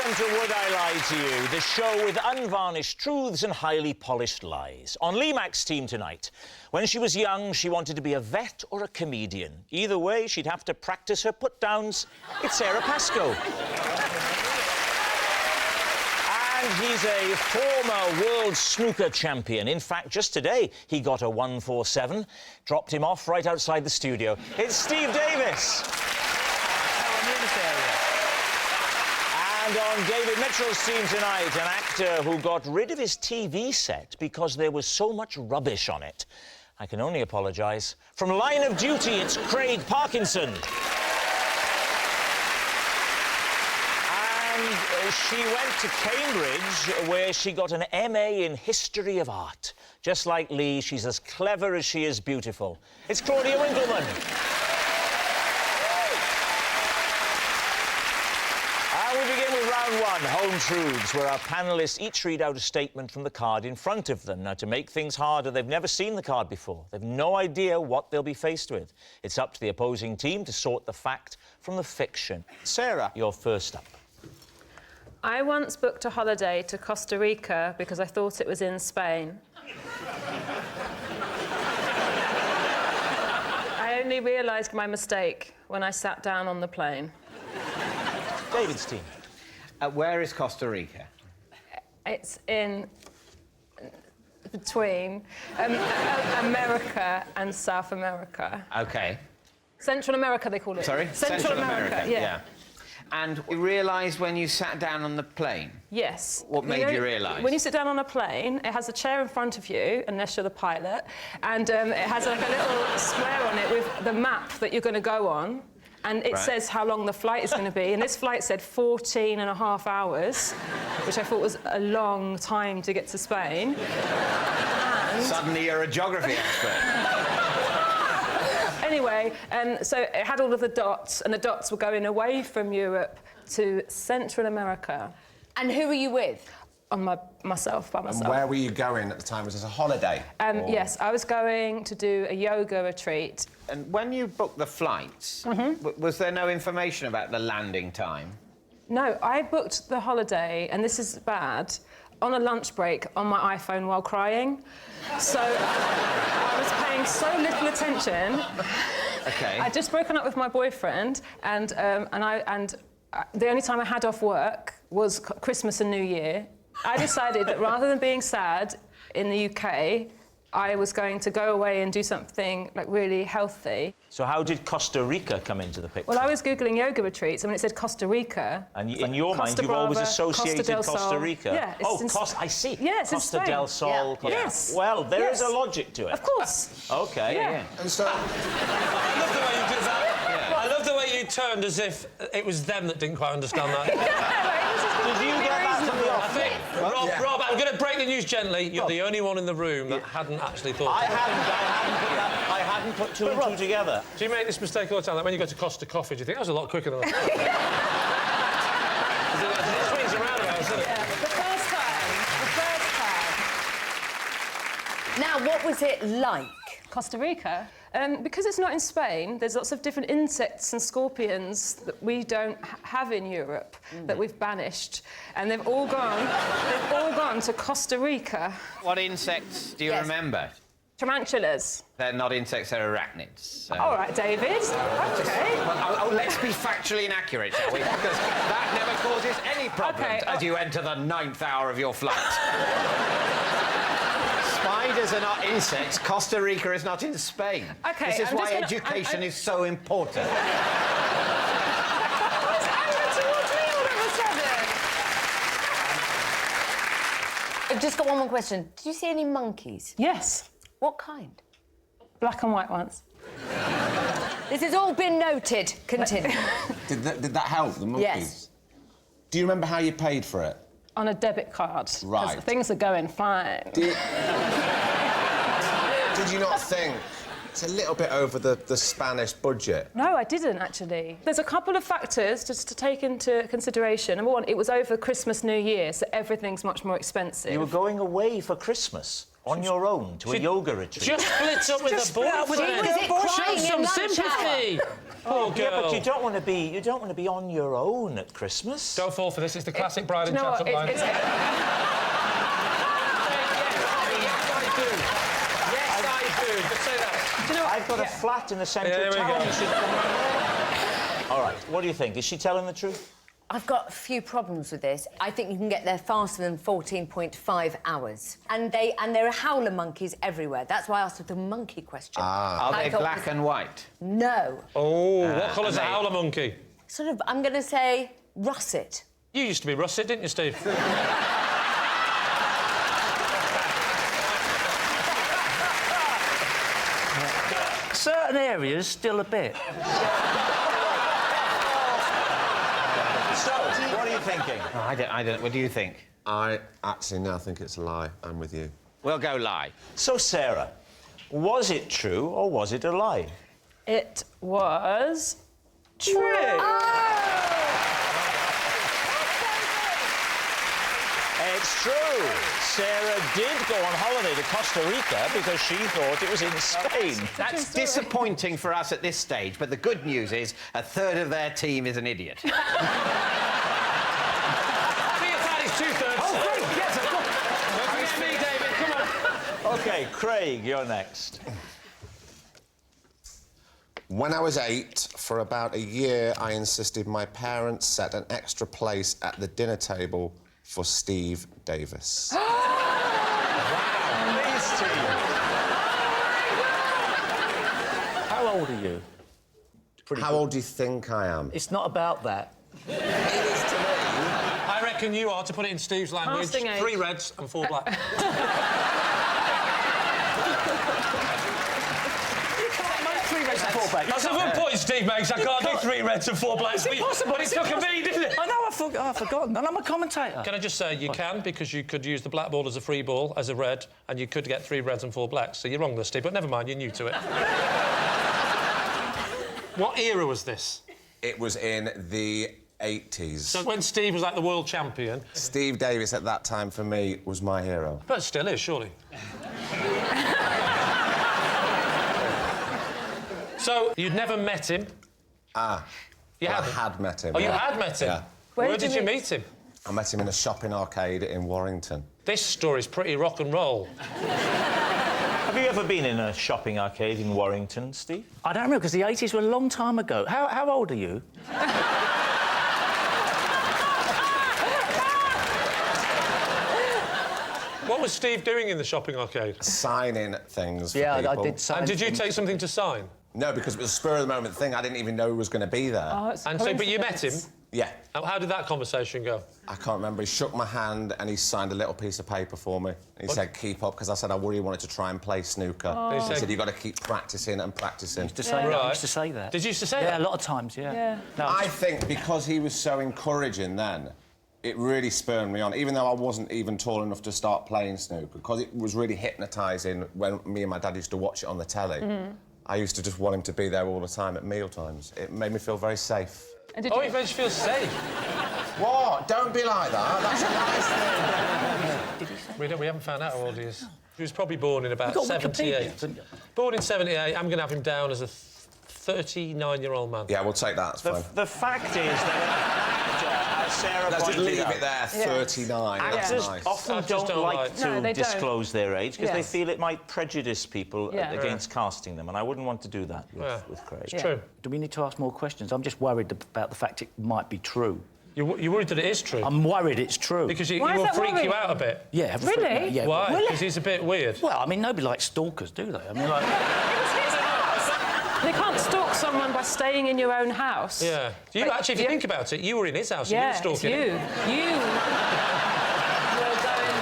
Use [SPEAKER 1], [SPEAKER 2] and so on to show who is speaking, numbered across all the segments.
[SPEAKER 1] Welcome to Would I Lie to You, the show with unvarnished truths and highly polished lies. On Lee Mack's team tonight, when she was young, she wanted to be a vet or a comedian. Either way, she'd have to practice her put-downs. It's Sara Pascoe. And he's a former world snooker champion. In fact, just today, he got a 147. Dropped him off right outside the studio. It's Steve Davis. And on David Mitchell's team tonight, an actor who got rid of his TV set because there was so much rubbish on it. I can only apologise. From Line of Duty, it's Craig Parkinson. And she went to Cambridge, where she got an MA in History of Art. Just like Lee, she's as clever as she is beautiful. It's Claudia Winkleman. And we begin with round one, Home Truths, where our panellists each read out a statement from the card in front of them. Now, to make things harder, they've never seen the card before. They've no idea what they'll be faced with. It's up to the opposing team to sort the fact from the fiction. Sarah, you're first up.
[SPEAKER 2] I once booked a holiday to Costa Rica because I thought it was in Spain. I only realised my mistake when I sat down on the plane.
[SPEAKER 1] David's team.
[SPEAKER 3] Where is Costa Rica?
[SPEAKER 2] It's in between America and South America.
[SPEAKER 3] OK.
[SPEAKER 2] Central America, they call it.
[SPEAKER 3] Sorry?
[SPEAKER 2] Central America, yeah.
[SPEAKER 3] And you realised when you sat down on the plane?
[SPEAKER 2] Yes.
[SPEAKER 3] What made you realise?
[SPEAKER 2] When you sit down on a plane, it has a chair in front of you, unless you're the pilot, and it has like a little square on it with the map that you're going to go on, and it says how long the flight is going to be, and this flight said 14 and a half hours, which I thought was a long time to get to Spain. And...
[SPEAKER 3] Suddenly you're a geography expert.
[SPEAKER 2] Anyway, so it had all of the dots, and the dots were going away from Europe to Central America.
[SPEAKER 4] And who were you with?
[SPEAKER 2] On myself, by myself.
[SPEAKER 5] And where were you going at the time? Was this a holiday?
[SPEAKER 2] Yes, I was going to do a yoga retreat.
[SPEAKER 3] And when you booked the flights, was there no information about the landing time?
[SPEAKER 2] No, I booked the holiday, and this is bad, on a lunch break on my iPhone while crying. So I was paying so little attention.
[SPEAKER 3] OK.
[SPEAKER 2] I'd just broken up with my boyfriend, and the only time I had off work was Christmas and New Year. I decided that rather than being sad in the UK, I was going to go away and do something, like, really healthy.
[SPEAKER 1] So how did Costa Rica come into the picture?
[SPEAKER 2] Well, I was Googling yoga retreats, and when it said Costa Rica...
[SPEAKER 1] And in your mind, you've always associated Costa Rica.
[SPEAKER 2] Yeah,
[SPEAKER 1] I see.
[SPEAKER 2] Yes, it's
[SPEAKER 1] Costa del Sol.
[SPEAKER 2] Yeah. Yes.
[SPEAKER 1] Well, there is a logic to it.
[SPEAKER 2] Of course.
[SPEAKER 1] OK.
[SPEAKER 2] Yeah.
[SPEAKER 5] And so...
[SPEAKER 6] I love the way you did that. I love the way you turned as if it was them that didn't quite understand that.
[SPEAKER 1] Did you get that from the off?
[SPEAKER 6] I think, Rob, I'm going to break the news gently. You're the only one in the room that hadn't actually thought
[SPEAKER 1] I hadn't put two and two together.
[SPEAKER 6] Do you make this mistake all the time? Like when you go to Costa Coffee, do you think that was a lot quicker than that? It swings around about, doesn't it?
[SPEAKER 2] Yeah, the first time.
[SPEAKER 4] Now, what was it like?
[SPEAKER 2] Costa Rica? Because it's not in Spain, there's lots of different insects and scorpions that we don't have in Europe that we've banished, and they've all gone to Costa Rica.
[SPEAKER 3] What insects do you remember?
[SPEAKER 2] Tarantulas.
[SPEAKER 3] They're not insects, they're arachnids. So...
[SPEAKER 2] All right, David. OK.
[SPEAKER 3] Well, let's be factually inaccurate, shall we? Because that never causes any problems as you enter the 9th hour of your flight. Spiders are not insects. Costa Rica is not in Spain.
[SPEAKER 2] OK,
[SPEAKER 3] this is why education is so important.
[SPEAKER 4] I've just got one more question. Did you see any monkeys?
[SPEAKER 2] Yes.
[SPEAKER 4] What kind?
[SPEAKER 2] Black and white ones.
[SPEAKER 4] This has all been noted. Continue.
[SPEAKER 5] Did that help, the monkeys?
[SPEAKER 4] Yes.
[SPEAKER 5] Do you remember how you paid for it?
[SPEAKER 2] On a debit card.
[SPEAKER 5] Right.
[SPEAKER 2] 'Cause things are going fine.
[SPEAKER 5] Did you not think it's a little bit over the Spanish budget?
[SPEAKER 2] No, I didn't, actually. There's a couple of factors just to take into consideration. Number one, it was over Christmas, New Year, so everything's much more expensive.
[SPEAKER 1] You were going away for Christmas. On your own, to a yoga retreat.
[SPEAKER 6] Just split up with a boyfriend.
[SPEAKER 4] Was it crying
[SPEAKER 6] Show
[SPEAKER 4] in
[SPEAKER 6] some
[SPEAKER 4] lunch
[SPEAKER 6] sympathy. Poor girl.
[SPEAKER 1] Yeah, but you don't want to be on your own at Christmas.
[SPEAKER 6] Don't fall for this. It's the classic bride and
[SPEAKER 2] Do you know
[SPEAKER 6] chat-up
[SPEAKER 2] what?
[SPEAKER 6] line.
[SPEAKER 3] Yes, I do. Just say that.
[SPEAKER 2] Do you know what?
[SPEAKER 1] I've got a flat in the centre
[SPEAKER 6] Yeah,
[SPEAKER 1] of
[SPEAKER 6] there we
[SPEAKER 1] town.
[SPEAKER 6] go.
[SPEAKER 1] You should come over. All right, what do you think? Is she telling the truth?
[SPEAKER 4] I've got a few problems with this. I think you can get there faster than 14.5 hours. And there are howler monkeys everywhere. That's why I asked the monkey question.
[SPEAKER 3] Are they black and white?
[SPEAKER 4] No.
[SPEAKER 6] Oh, what colour's a
[SPEAKER 3] mate.
[SPEAKER 6] howler monkey?
[SPEAKER 4] Sort of, I'm going to say russet.
[SPEAKER 6] You used to be russet, didn't you, Steve?
[SPEAKER 7] Certain areas, still a bit.
[SPEAKER 1] So, what are you thinking?
[SPEAKER 3] Oh, I don't. What do you think?
[SPEAKER 5] I actually now think it's a lie. I'm with you.
[SPEAKER 3] We'll go lie.
[SPEAKER 1] So, Sarah, was it true or was it a lie?
[SPEAKER 2] It was true.
[SPEAKER 1] It's true. Sarah did go on holiday to Costa Rica because she thought it was in Spain.
[SPEAKER 3] That's disappointing for us at this stage, but the good news is a third of their team is an idiot.
[SPEAKER 6] That is two-thirds.
[SPEAKER 3] Oh, great! Yes, of course.
[SPEAKER 6] Don't forget me, David. Come on.
[SPEAKER 1] OK, Craig, you're next.
[SPEAKER 5] When I was 8, for about a year, I insisted my parents set an extra place at the dinner table for Steve Davis.
[SPEAKER 7] How old are you?
[SPEAKER 5] How old do you think I am?
[SPEAKER 7] It's not about that.
[SPEAKER 6] I reckon you are, to put it in Steve's language,
[SPEAKER 2] Casting age.
[SPEAKER 6] 3 reds and 4 black. That's a good point, Steve makes. I can't do 3 reds and 4 blacks. But it took a minute, didn't it?
[SPEAKER 7] I know, I've forgotten, and I'm a commentator.
[SPEAKER 6] Can I just say, you can, because you could use the black ball as a free ball, as a red, and you could get 3 reds and 4 blacks. So you're wrong there, Steve, but never mind, you're new to it. What era was this?
[SPEAKER 5] It was in the 80s.
[SPEAKER 6] So when Steve was like the world champion.
[SPEAKER 5] Steve Davis at that time, for me, was my hero.
[SPEAKER 6] But still is, surely. So, you'd never met him?
[SPEAKER 5] Ah.
[SPEAKER 6] You
[SPEAKER 5] Well, I
[SPEAKER 6] hadn't?
[SPEAKER 5] had met him.
[SPEAKER 6] Oh, you
[SPEAKER 5] yeah.
[SPEAKER 6] had met him?
[SPEAKER 5] Yeah.
[SPEAKER 6] Where did you meet him?
[SPEAKER 5] I met him in a shopping arcade in Warrington.
[SPEAKER 6] This story's pretty rock and roll.
[SPEAKER 1] Have you ever been in a shopping arcade in Warrington, Steve?
[SPEAKER 7] I don't know, because the 80s were a long time ago. How old are you?
[SPEAKER 6] What was Steve doing in the shopping arcade?
[SPEAKER 5] Signing things for
[SPEAKER 7] Yeah,
[SPEAKER 5] people.
[SPEAKER 7] I did sign.
[SPEAKER 6] And did you take something to sign?
[SPEAKER 5] No, because it was a spur-of-the-moment thing. I didn't even know he was going to be there.
[SPEAKER 2] Oh, it's a
[SPEAKER 6] And so, but you met him?
[SPEAKER 2] coincidence.
[SPEAKER 5] Yeah.
[SPEAKER 6] How did that conversation go?
[SPEAKER 5] I can't remember. He shook my hand and he signed a little piece of paper for me. And he said, keep up, because I said I really wanted to try and play snooker.
[SPEAKER 6] He
[SPEAKER 5] He
[SPEAKER 6] said-
[SPEAKER 5] said, you've got to keep practising and practising.
[SPEAKER 7] To say that. I used to say that.
[SPEAKER 6] Did you used to say
[SPEAKER 7] Yeah,
[SPEAKER 6] that?
[SPEAKER 7] a lot of times, yeah. No,
[SPEAKER 5] I think because he was so encouraging then, it really spurred me on, even though I wasn't even tall enough to start playing snooker, because it was really hypnotising when me and my dad used to watch it on the telly. I used to just want him to be there all the time at meal times. It made me feel very safe.
[SPEAKER 2] And did
[SPEAKER 6] Oh,
[SPEAKER 2] you...
[SPEAKER 6] it made you feel safe.
[SPEAKER 5] What? Don't be like that. That's a nice thing.
[SPEAKER 6] We haven't found out how old he is. He was probably born in about
[SPEAKER 7] We've got
[SPEAKER 6] 78.
[SPEAKER 7] Wikipedia.
[SPEAKER 6] Born in 78, I'm going to have him down as a 39-year-old man.
[SPEAKER 5] Yeah, we'll take that. That's fine.
[SPEAKER 1] The fact is that, as Sarah
[SPEAKER 5] Let's just
[SPEAKER 1] pointed
[SPEAKER 5] leave
[SPEAKER 1] out,
[SPEAKER 5] it there. 39. That's
[SPEAKER 1] actors
[SPEAKER 5] nice.
[SPEAKER 1] often
[SPEAKER 6] Actors
[SPEAKER 1] don't like to
[SPEAKER 2] No, they don't.
[SPEAKER 1] disclose their age because they
[SPEAKER 2] Yes.
[SPEAKER 1] feel it might prejudice people
[SPEAKER 2] Yeah.
[SPEAKER 1] against casting them, and I wouldn't want to do that with Craig.
[SPEAKER 6] It's true.
[SPEAKER 7] Do we need to ask more questions? I'm just worried about the fact it might be true.
[SPEAKER 6] You're worried that it is true?
[SPEAKER 7] I'm worried it's true.
[SPEAKER 6] Because he
[SPEAKER 2] Why is
[SPEAKER 6] will
[SPEAKER 2] that
[SPEAKER 6] freak you
[SPEAKER 2] worrying?
[SPEAKER 6] out a bit.
[SPEAKER 7] Yeah. have a freak
[SPEAKER 2] Really?
[SPEAKER 7] out, yeah.
[SPEAKER 6] Why?
[SPEAKER 2] Will it?
[SPEAKER 6] Because he's a bit weird.
[SPEAKER 7] Well, I mean, nobody likes stalkers, do they? I mean, like...
[SPEAKER 2] They can't stalk someone by staying in your own house.
[SPEAKER 6] Yeah. You
[SPEAKER 2] Like,
[SPEAKER 6] actually, if you think about it, you were in his house.
[SPEAKER 2] Yeah,
[SPEAKER 6] You were
[SPEAKER 2] it's
[SPEAKER 6] stalking
[SPEAKER 2] you.
[SPEAKER 6] him.
[SPEAKER 2] You were going...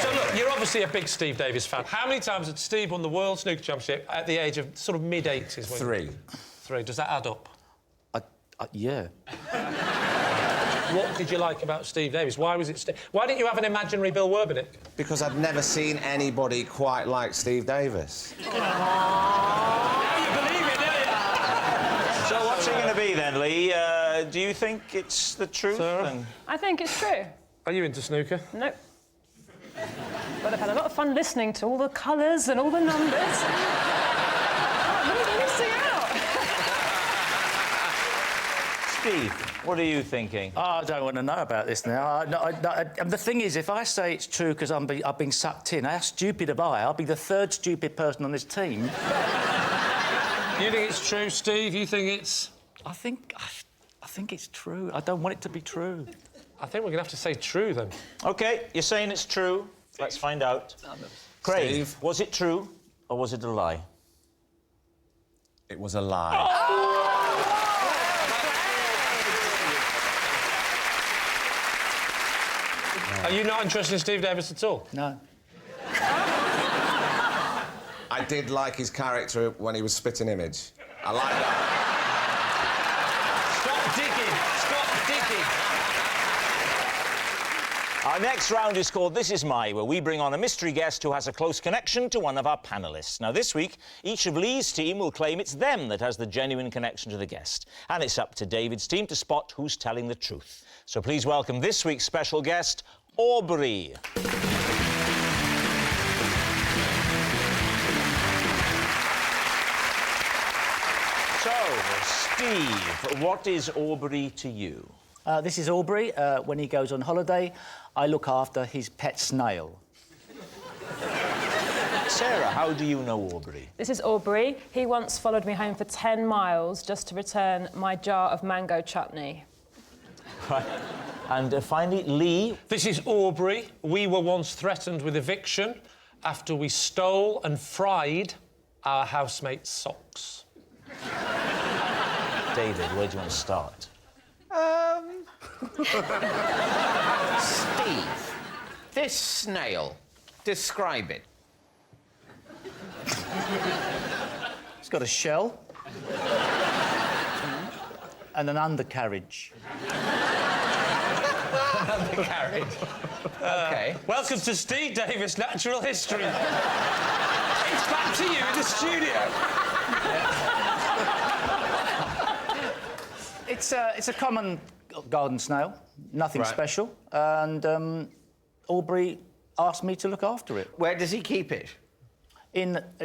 [SPEAKER 6] So look, you're obviously a big Steve Davis fan. How many times had Steve won the World Snooker Championship at the age of sort of mid-80s?
[SPEAKER 5] 3.
[SPEAKER 6] 3. Does that add up?
[SPEAKER 7] yeah.
[SPEAKER 6] What did you like about Steve Davis? Why was it Why didn't you have an imaginary Bill Werbenick?
[SPEAKER 5] Because I'd never seen anybody quite like Steve Davis.
[SPEAKER 6] You believe it, don't you?
[SPEAKER 1] So what's it going to be then, Lee? Do you think it's the truth?
[SPEAKER 2] I think it's true.
[SPEAKER 6] Are you into snooker?
[SPEAKER 2] Nope. But I've had a lot of fun listening to all the colours and all the numbers. I'm really missing out.
[SPEAKER 1] Steve, what are you thinking?
[SPEAKER 7] Oh, I don't want to know about this now. The thing is, if I say it's true because I've been sucked in, how stupid am I? I'll be the third stupid person on this team.
[SPEAKER 6] You think it's true, Steve? You think it's...
[SPEAKER 7] I think it's true. I don't want it to be true.
[SPEAKER 6] I think we're going to have to say true, then.
[SPEAKER 1] OK, you're saying it's true. Let's find out. Craig,
[SPEAKER 5] Steve.
[SPEAKER 1] was it true or was it a lie?
[SPEAKER 5] It was a lie.
[SPEAKER 6] Are you not interested in Steve Davis at all?
[SPEAKER 7] No.
[SPEAKER 5] I did like his character when he was spitting image. I like that.
[SPEAKER 6] Stop digging! Stop digging!
[SPEAKER 1] Our next round is called This Is My, where we bring on a mystery guest who has a close connection to one of our panellists. Now, this week, each of Lee's team will claim it's them that has the genuine connection to the guest. And it's up to David's team to spot who's telling the truth. So please welcome this week's special guest, Aubrey. So, Steve, what is Aubrey to you?
[SPEAKER 7] This is Aubrey. When he goes on holiday, I look after his pet snail.
[SPEAKER 1] Sarah, how do you know Aubrey?
[SPEAKER 2] This is Aubrey. He once followed me home for 10 miles just to return my jar of mango chutney.
[SPEAKER 1] Right. And finally, Lee.
[SPEAKER 6] This is Aubrey. We were once threatened with eviction after we stole and fried our housemate's socks.
[SPEAKER 1] David, where do you want to start?
[SPEAKER 3] Steve, this snail, describe it.
[SPEAKER 7] It's got a shell and an undercarriage.
[SPEAKER 3] Undercarriage. OK.
[SPEAKER 6] Welcome to Steve Davis Natural History. It's back to you in the studio.
[SPEAKER 7] It's a common garden snail, nothing
[SPEAKER 3] Right.
[SPEAKER 7] special, and Aubrey asked me to look after it.
[SPEAKER 3] Where does he keep it?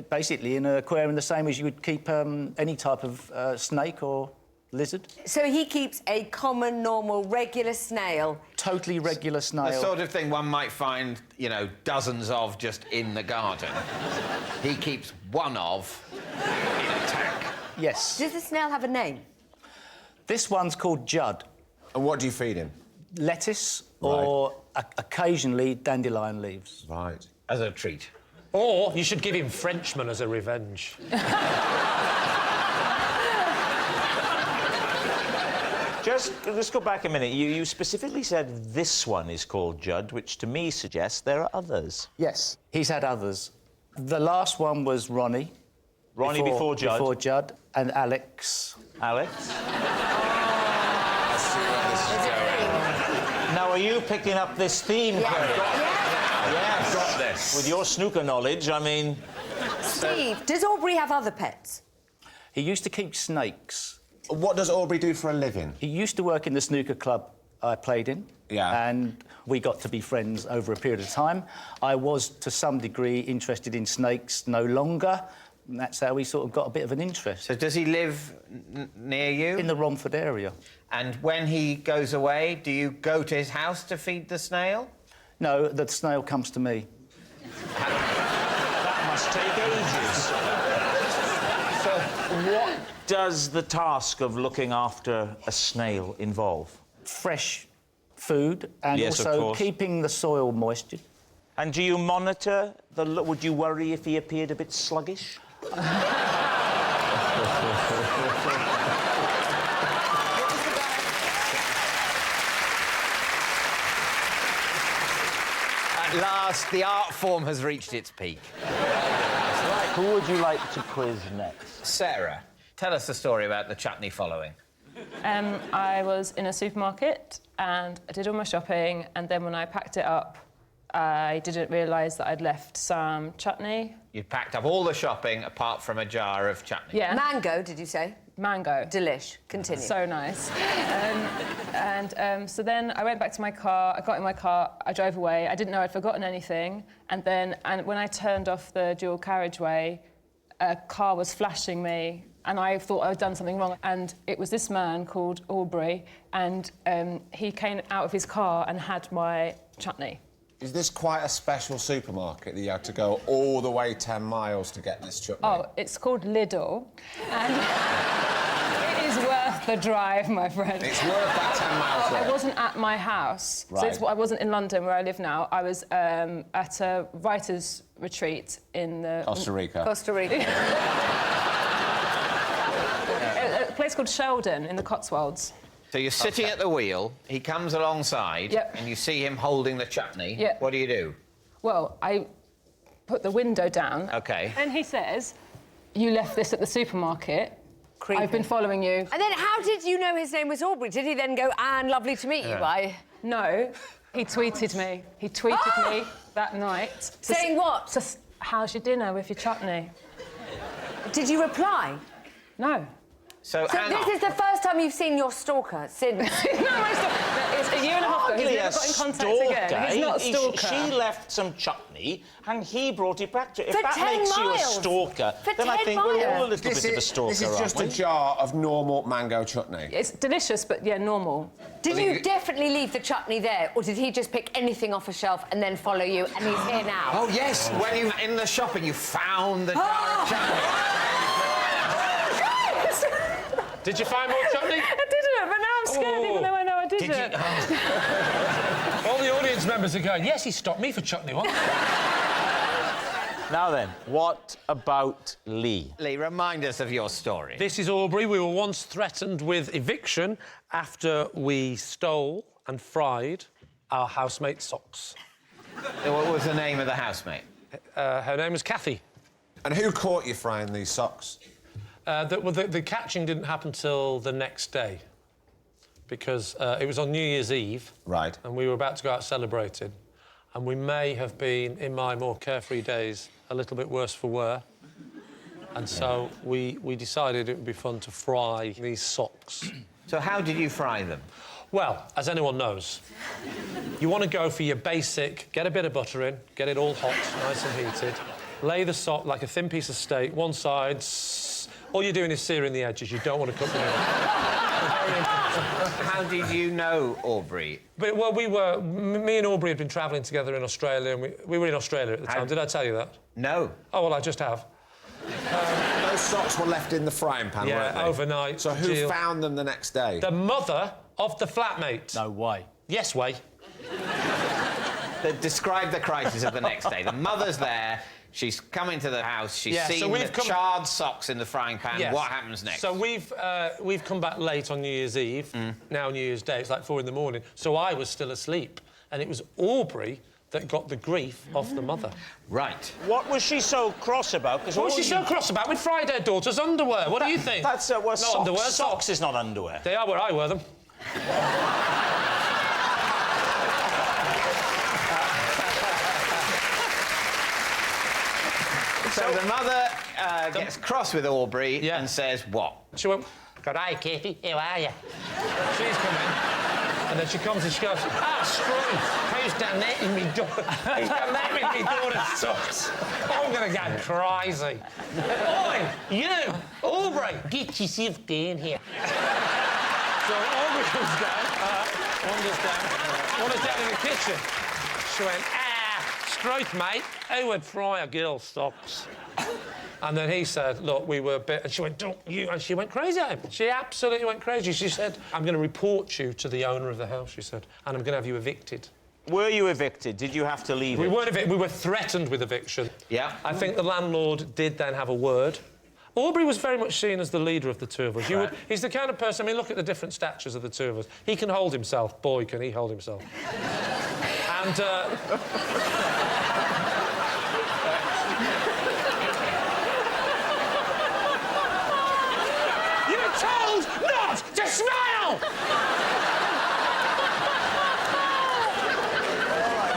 [SPEAKER 7] Basically in an aquarium, the same as you would keep any type of snake or lizard.
[SPEAKER 4] So he keeps a common, normal, regular snail.
[SPEAKER 7] Totally regular snail.
[SPEAKER 3] The sort of thing one might find, you know, dozens of just in the garden. He keeps one of in a tank.
[SPEAKER 7] Yes.
[SPEAKER 4] Does the snail have a name?
[SPEAKER 7] This one's called Judd.
[SPEAKER 5] And what do you feed him?
[SPEAKER 7] Lettuce or occasionally dandelion leaves.
[SPEAKER 5] Right.
[SPEAKER 3] As a treat.
[SPEAKER 6] Or you should give him Frenchman as a revenge.
[SPEAKER 1] Just go back a minute. You specifically said this one is called Judd, which to me suggests there are others.
[SPEAKER 7] Yes. He's had others. The last one was Ronnie.
[SPEAKER 1] Ronnie before Judd.
[SPEAKER 7] Before Judd. And Alex.
[SPEAKER 1] Alex? Now, are you picking up this theme, Craig?
[SPEAKER 5] I've got this.
[SPEAKER 1] With your snooker knowledge, I mean...
[SPEAKER 4] Steve, does Aubrey have other pets?
[SPEAKER 7] He used to keep snakes.
[SPEAKER 5] What does Aubrey do for a living?
[SPEAKER 7] He used to work in the snooker club I played in.
[SPEAKER 5] Yeah.
[SPEAKER 7] And we got to be friends over a period of time. I was, to some degree, interested in snakes, no longer. And that's how we sort of got a bit of an interest.
[SPEAKER 3] So does he live near you?
[SPEAKER 7] In the Romford area.
[SPEAKER 3] And when he goes away, do you go to his house to feed the snail?
[SPEAKER 7] No, the snail comes to me.
[SPEAKER 1] That must take ages. So, what does the task of looking after a snail involve?
[SPEAKER 7] Fresh food and
[SPEAKER 1] Yes, of
[SPEAKER 7] also
[SPEAKER 1] course.
[SPEAKER 7] keeping the soil moisture.
[SPEAKER 1] And do you monitor the... Would you worry if he appeared a bit sluggish?
[SPEAKER 3] At last, the art form has reached its peak.
[SPEAKER 1] Right, who would you like to quiz next?
[SPEAKER 3] Sarah, tell us the story about the chutney following.
[SPEAKER 2] I was in a supermarket and I did all my shopping, and then when I packed it up, I didn't realise that I'd left some chutney.
[SPEAKER 3] You'd packed up all the shopping apart from a jar of chutney.
[SPEAKER 2] Yeah.
[SPEAKER 4] Mango, did you say?
[SPEAKER 2] Mango.
[SPEAKER 4] Delish. Continue.
[SPEAKER 2] So nice. So then I went back to my car, I got in my car, I drove away. I didn't know I'd forgotten anything. And when I turned off the dual carriageway, a car was flashing me, and I thought I'd done something wrong. And it was this man called Aubrey, and he came out of his car and had my chutney.
[SPEAKER 5] Is this quite a special supermarket that you had to go all the way 10 miles to get this chutney?
[SPEAKER 2] Oh, it's called Lidl, and it is worth the drive, my friend.
[SPEAKER 5] It's worth that 10 miles.
[SPEAKER 2] I wasn't at my house,
[SPEAKER 5] Right.
[SPEAKER 2] so I wasn't in London where I live now. I was at a writers' retreat in
[SPEAKER 5] Costa Rica.
[SPEAKER 4] Costa Rica.
[SPEAKER 2] a place called Sheldon in the Cotswolds.
[SPEAKER 3] So you're sitting at the wheel, he comes alongside,
[SPEAKER 2] Yep.
[SPEAKER 3] and you see him holding the chutney.
[SPEAKER 2] Yep.
[SPEAKER 3] What do?
[SPEAKER 2] Well, I put the window down.
[SPEAKER 3] OK.
[SPEAKER 2] And he says, "You left this at the supermarket.
[SPEAKER 4] Creepy.
[SPEAKER 2] I've been following you."
[SPEAKER 4] And then how did you know his name was Aubrey? Did he then go, Anne, lovely to meet you?
[SPEAKER 2] No, he tweeted me. He tweeted me that night.
[SPEAKER 4] Saying what?
[SPEAKER 2] How's your dinner with your chutney?
[SPEAKER 4] Did you reply?
[SPEAKER 2] No.
[SPEAKER 3] So
[SPEAKER 4] So
[SPEAKER 3] hang
[SPEAKER 4] this
[SPEAKER 3] on.
[SPEAKER 4] is the first time you've seen your stalker since...
[SPEAKER 2] It's a year and a half ago. He's never got in contact again. He's not a stalker.
[SPEAKER 1] She left some chutney and he brought it back to her. If
[SPEAKER 4] For
[SPEAKER 1] that
[SPEAKER 4] 10
[SPEAKER 1] makes you a
[SPEAKER 4] miles.
[SPEAKER 1] stalker,
[SPEAKER 4] For
[SPEAKER 1] then I
[SPEAKER 4] 10
[SPEAKER 1] think we're all a
[SPEAKER 4] miles.
[SPEAKER 1] little bit of a stalker,
[SPEAKER 5] This is just a
[SPEAKER 1] aren't we?
[SPEAKER 5] jar of normal mango chutney.
[SPEAKER 2] It's delicious, but yeah, normal.
[SPEAKER 4] Did you definitely leave the chutney there, or did he just pick anything off a shelf and then follow you, and he's here now?
[SPEAKER 3] Oh, yes, when you in the shopping, you found the jar of chutney.
[SPEAKER 6] Did you find more chutney?
[SPEAKER 2] I didn't, but now I'm scared, even though I know I didn't.
[SPEAKER 6] All the audience members are going, yes, he stopped me for chutney once.
[SPEAKER 1] Now then, what about Lee?
[SPEAKER 3] Lee, remind us of your story.
[SPEAKER 6] This is Aubrey. We were once threatened with eviction after we stole and fried our housemate's socks.
[SPEAKER 3] What was the name of the housemate?
[SPEAKER 6] Her name was Kathy.
[SPEAKER 5] And who caught you frying these socks?
[SPEAKER 6] The catching didn't happen till the next day because it was on New Year's Eve.
[SPEAKER 5] Right.
[SPEAKER 6] And we were about to go out celebrating. And we may have been, in my more carefree days, a little bit worse for wear. And so we decided it would be fun to fry these socks.
[SPEAKER 3] So how did you fry them?
[SPEAKER 6] Well, as anyone knows, you want to go for your basic, get a bit of butter in, get it all hot, nice and heated, lay the sock like a thin piece of steak, one side, all you're doing is searing the edges, you don't want to cook them in.
[SPEAKER 3] How did you know Aubrey?
[SPEAKER 6] But, well, me and Aubrey had been travelling together in Australia, and we were in Australia at the time. Did I tell you that?
[SPEAKER 3] No.
[SPEAKER 6] Oh, well, I just have.
[SPEAKER 5] Those socks were left in the frying pan, weren't they?
[SPEAKER 6] Yeah, overnight.
[SPEAKER 5] So who found them the next day?
[SPEAKER 6] The mother of the flatmate.
[SPEAKER 7] No way.
[SPEAKER 6] Yes, way.
[SPEAKER 3] Describe the crisis of the next day. The mother's there, she's come into the house, she's seen the charred socks in the frying pan.
[SPEAKER 6] Yes.
[SPEAKER 3] What happens next?
[SPEAKER 6] So we've come back late on New Year's Eve, now New Year's Day, it's like 4 in the morning, so I was still asleep, and it was Aubrey that got the grief of the mother.
[SPEAKER 3] Right.
[SPEAKER 1] What was she so cross about?
[SPEAKER 6] What was she so cross about? We'd fried her daughter's underwear. What do you think?
[SPEAKER 1] That's well,
[SPEAKER 6] not
[SPEAKER 1] socks.
[SPEAKER 6] underwear.
[SPEAKER 1] Socks is not underwear.
[SPEAKER 6] They are where I wear them.
[SPEAKER 3] So the mother gets cross with Aubrey and says what?
[SPEAKER 6] She went, "Good day, Kathy. How are you?" She's come in, and then she comes and she goes, "Screw! Who's done that in me daughter? Who's done that with me daughter's socks? I'm gonna go crazy." Oi, you, Aubrey, get yourself down here. So Aubrey comes down, wanders down in the kitchen. She went, "Struth, mate, who would fry a girl's socks?" And then he said, "Look, we were a bit..." And she went, "Don't you..." And she went crazy at him. She absolutely went crazy. She said, "I'm going to report you to the owner of the house," she said, "and I'm going to have you evicted."
[SPEAKER 1] Were you evicted? Did you have to leave
[SPEAKER 6] We
[SPEAKER 1] it?
[SPEAKER 6] weren't evicted. We were threatened with eviction.
[SPEAKER 3] Yeah.
[SPEAKER 6] I think the landlord did then have a word. Aubrey was very much seen as the leader of the two of us. He's the kind of person... I mean, look at the different statures of the two of us. He can hold himself. Boy, can he hold himself. And... You're told not to smile!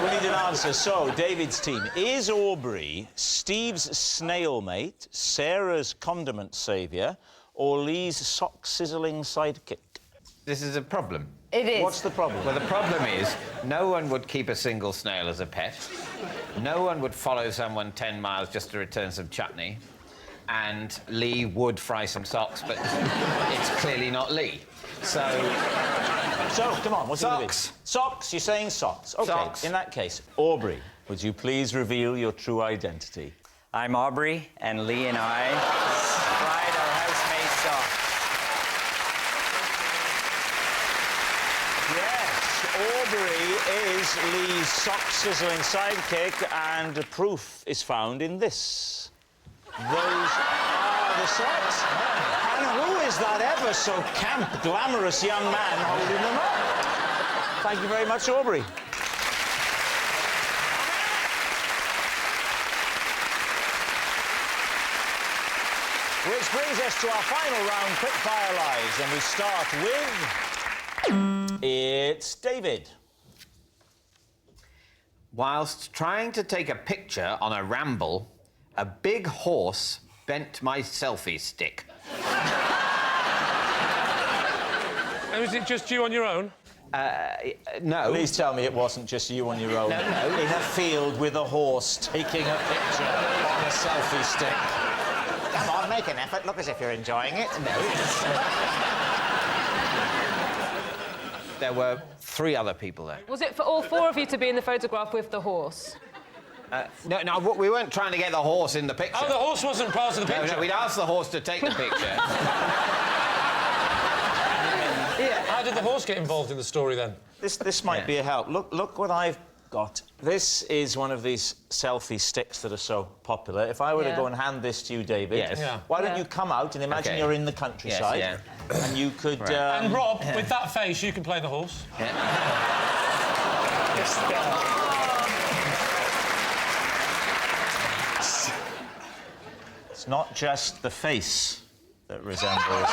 [SPEAKER 1] We need an answer. So, David's team. Is Aubrey Steve's snail mate, Sarah's condiment saviour, or Lee's sock-sizzling sidekick?
[SPEAKER 3] This is a problem.
[SPEAKER 4] It is.
[SPEAKER 1] What's the problem?
[SPEAKER 3] Well, the problem is no one would keep a single snail as a pet. No one would follow someone 10 miles just to return some chutney. And Lee would fry some socks, but it's clearly not Lee. So,
[SPEAKER 1] come on, what's it gonna be?
[SPEAKER 3] Socks.
[SPEAKER 1] Socks, you're saying socks. OK,
[SPEAKER 3] Socks.
[SPEAKER 1] in that case, Aubrey, would you please reveal your true identity?
[SPEAKER 8] I'm Aubrey, and Lee and I fried our house-made socks.
[SPEAKER 1] Yes, Aubrey is Lee's sock-sizzling sidekick, and the proof is found in this. Those are the socks. And who is that ever so camp, glamorous young man holding them up? Thank you very much, Aubrey. Which brings us to our final round, quick-fire lies, and we start with... It's David.
[SPEAKER 3] whilst trying to take a picture on a ramble, a big horse bent my selfie stick.
[SPEAKER 6] And was it just you on your own?
[SPEAKER 3] No.
[SPEAKER 1] Please tell me it wasn't just you on your own.
[SPEAKER 3] No.
[SPEAKER 1] In a field with a horse taking a picture on a selfie stick. Come on, make an effort. Look as if you're enjoying it.
[SPEAKER 3] There were 3 other people there.
[SPEAKER 2] Was it for all 4 of you to be in the photograph with the horse?
[SPEAKER 3] No, we weren't trying to get the horse in the picture.
[SPEAKER 6] Oh, the horse wasn't part of the picture?
[SPEAKER 3] No, we'd asked the horse to take the picture.
[SPEAKER 6] How did the horse get involved in the story, then?
[SPEAKER 1] This might be a help. Look what I've got. This is one of these selfie sticks that are so popular. If I were to go and hand this to you, David,
[SPEAKER 3] Yes.
[SPEAKER 6] Yeah.
[SPEAKER 1] why don't you come out and imagine you're in the countryside,
[SPEAKER 3] Yes,
[SPEAKER 1] and you could...
[SPEAKER 6] And Rob, with that face, you can play the horse.
[SPEAKER 1] It's not just the face that resembles...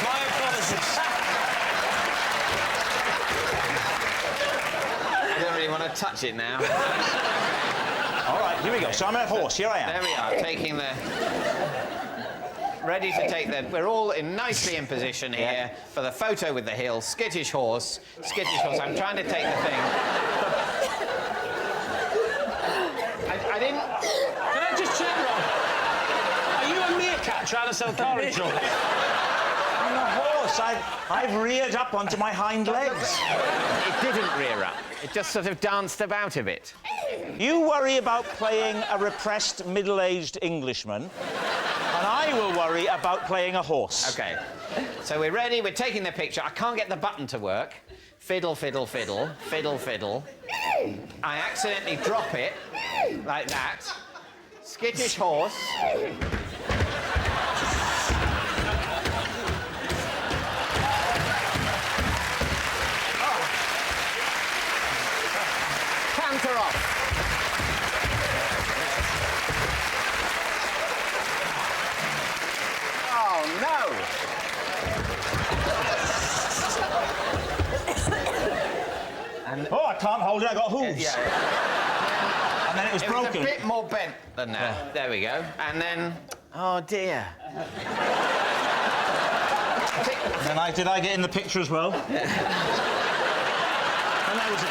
[SPEAKER 6] My apologies.
[SPEAKER 3] I don't really want to touch it now.
[SPEAKER 1] All right, here we go. So I'm a horse. Here I am.
[SPEAKER 3] There we are, taking the... Ready to take the... We're all nicely in position here for the photo with the hill. Skittish horse. Skittish horse. I'm trying to take the thing. I didn't...
[SPEAKER 6] Can I just check, Rob? Are you a meerkat trying to sell car insurance?
[SPEAKER 1] I'm a horse. I've reared up onto my hind legs.
[SPEAKER 3] It didn't rear up. It just sort of danced about a bit.
[SPEAKER 1] You worry about playing a repressed middle-aged Englishman, and I will worry about playing a horse.
[SPEAKER 3] OK. So we're ready. We're taking the picture. I can't get the button to work. Fiddle, fiddle, fiddle. Fiddle, fiddle. I accidentally drop it, like that. Skittish horse. Canter off. Oh, no!
[SPEAKER 1] Oh, I can't hold it. I got hooves. And then it was broken.
[SPEAKER 3] It was a bit more bent than that. There we go. And then... Oh, dear.
[SPEAKER 1] And did I get in the picture as well? And that was it.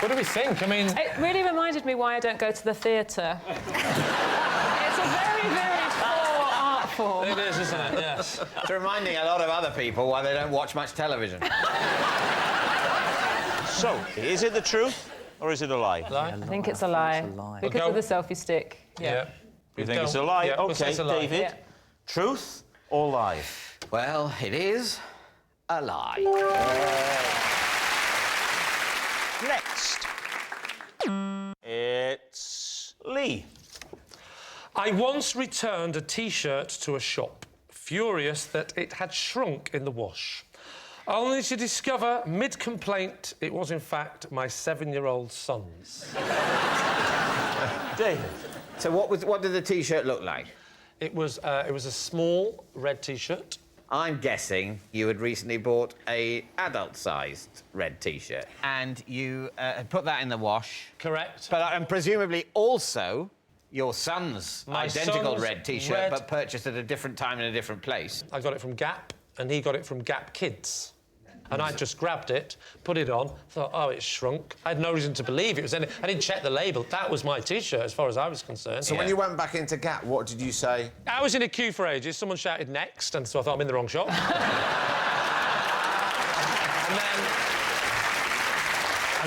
[SPEAKER 6] What do we think? I mean...
[SPEAKER 2] It really reminded me why I don't go to the theatre. It's a very, very poor art form.
[SPEAKER 6] It is, isn't it? Yes.
[SPEAKER 3] It's reminding a lot of other people why they don't watch much television.
[SPEAKER 1] So, is it the truth or is it a lie?
[SPEAKER 2] I think it's a lie. Because
[SPEAKER 6] We'll
[SPEAKER 2] of the selfie stick.
[SPEAKER 6] Yeah.
[SPEAKER 1] You think it's a lie?
[SPEAKER 6] Yeah, we'll say
[SPEAKER 1] OK,
[SPEAKER 6] it's a lie.
[SPEAKER 1] David.
[SPEAKER 2] Yeah.
[SPEAKER 1] Truth or lie?
[SPEAKER 3] Well, it is a lie.
[SPEAKER 1] Next. It's Lee.
[SPEAKER 6] I once returned a T-shirt to a shop, furious that it had shrunk in the wash, only to discover, mid-complaint, it was in fact my 7-year-old son's.
[SPEAKER 1] David.
[SPEAKER 3] So what did the T-shirt look like?
[SPEAKER 6] It was a small red T-shirt.
[SPEAKER 3] I'm guessing you had recently bought a adult-sized red T-shirt and you had put that in the wash.
[SPEAKER 6] Correct.
[SPEAKER 3] But and presumably also your son's
[SPEAKER 6] My
[SPEAKER 3] identical
[SPEAKER 6] son's
[SPEAKER 3] red T-shirt,
[SPEAKER 6] red-
[SPEAKER 3] but purchased at a different time in a different place.
[SPEAKER 6] I got it from Gap, and he got it from Gap Kids. And I just grabbed it, put it on, thought, oh, it's shrunk. I had no reason to believe it was any... I didn't check the label. That was my T-shirt, as far as I was concerned.
[SPEAKER 5] So when you went back into Gap, what did you say?
[SPEAKER 6] I was in a queue for ages. Someone shouted next, and so I thought I'm in the wrong shop. and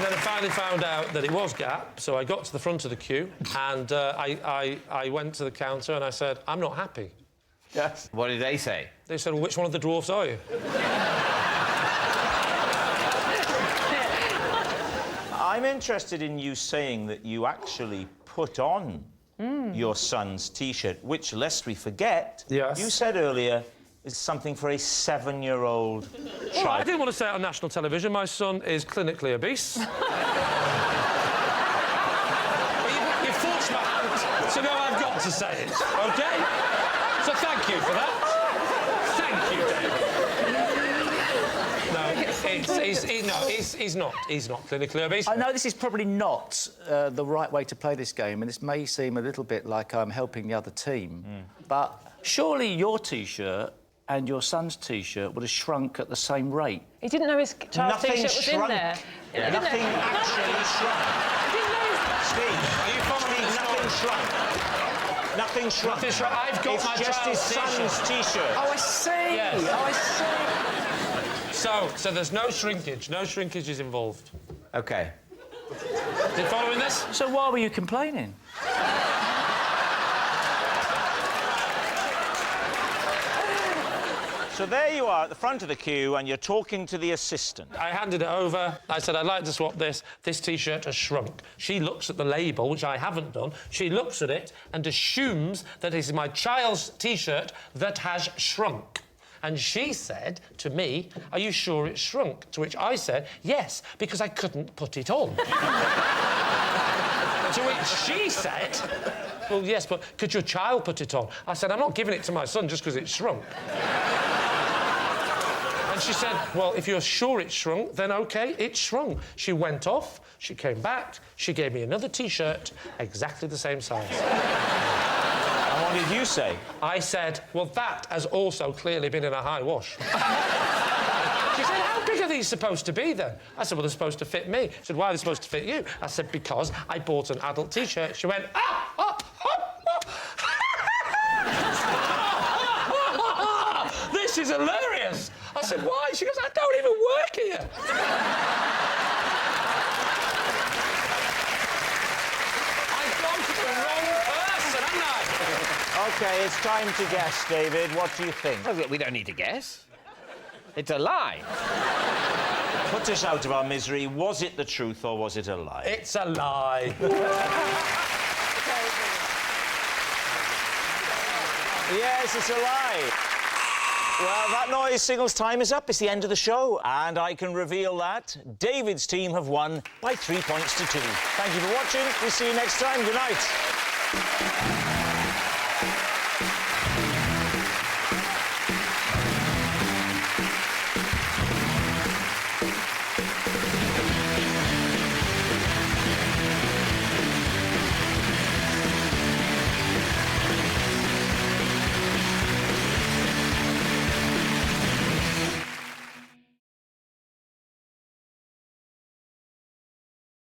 [SPEAKER 6] then I finally found out that it was Gap, so I got to the front of the queue, and I went to the counter and I said, I'm not happy.
[SPEAKER 5] Yes.
[SPEAKER 3] What did they say?
[SPEAKER 6] They said, well, which one of the dwarfs are you?
[SPEAKER 1] I'm interested in you saying that you actually put on your son's T-shirt, which, lest we forget,
[SPEAKER 6] Yes.
[SPEAKER 1] you said earlier is something for a 7-year-old child.
[SPEAKER 6] Well, I didn't want to say it on national television. My son is clinically obese. Well, you forced my hand, so now I've got to say it, OK? So thank you for that. Thank you, David. No, he's not clinically obese.
[SPEAKER 7] I know this is probably not the right way to play this game, and this may seem a little bit like I'm helping the other team, but surely your T-shirt and your son's T-shirt would have shrunk at the same rate.
[SPEAKER 2] He didn't know his child's
[SPEAKER 1] Nothing
[SPEAKER 2] T-shirt was
[SPEAKER 1] shrunk.
[SPEAKER 2] in there.
[SPEAKER 1] Yeah. Nothing actually shrunk.
[SPEAKER 2] He didn't know his...
[SPEAKER 1] Steve,
[SPEAKER 6] Are you following
[SPEAKER 1] Steve,
[SPEAKER 6] the
[SPEAKER 1] nothing shrunk. Nothing shrunk.
[SPEAKER 6] Nothing shrunk. I've got
[SPEAKER 1] it's
[SPEAKER 6] my
[SPEAKER 1] just his
[SPEAKER 6] child's
[SPEAKER 1] son's T-shirt.
[SPEAKER 7] Oh, I see!
[SPEAKER 6] Yes.
[SPEAKER 7] Oh, I see!
[SPEAKER 6] So there's no shrinkage. No shrinkage is involved.
[SPEAKER 3] OK.
[SPEAKER 6] Are you following this?
[SPEAKER 7] So why were you complaining?
[SPEAKER 1] So there you are at the front of the queue, and you're talking to the assistant.
[SPEAKER 6] I handed it over. I said, I'd like to swap this. This T-shirt has shrunk. She looks at the label, which I haven't done. She looks at it and assumes that it is my child's T-shirt that has shrunk. And she said to me, are you sure it's shrunk? To which I said, yes, because I couldn't put it on. To which she said, well, yes, but could your child put it on? I said, I'm not giving it to my son just because it's shrunk. And she said, well, if you're sure it's shrunk, then OK, it's shrunk. She went off, she came back, she gave me another T-shirt, exactly the same size.
[SPEAKER 1] And what did you say?
[SPEAKER 6] I said, well, that has also clearly been in a high wash. She said, how big are these supposed to be, then? I said, well, they're supposed to fit me. She said, why are they supposed to fit you? I said, because I bought an adult T-shirt. She went, ah, ah, ah, ah. This is hilarious. I said, why? She goes, I don't even work here. I've gone to the wrong person, haven't I?
[SPEAKER 1] OK, it's time to guess, David. What do you think?
[SPEAKER 3] Oh, we don't need to guess. It's a lie.
[SPEAKER 1] Put us out of our misery. Was it the truth or was it a lie?
[SPEAKER 6] It's a lie.
[SPEAKER 1] Yes, it's a lie. Well, that noise signals time is up. It's the end of the show, and I can reveal that David's team have won by 3 points to 2. Thank you for watching. We'll see you next time. Good night.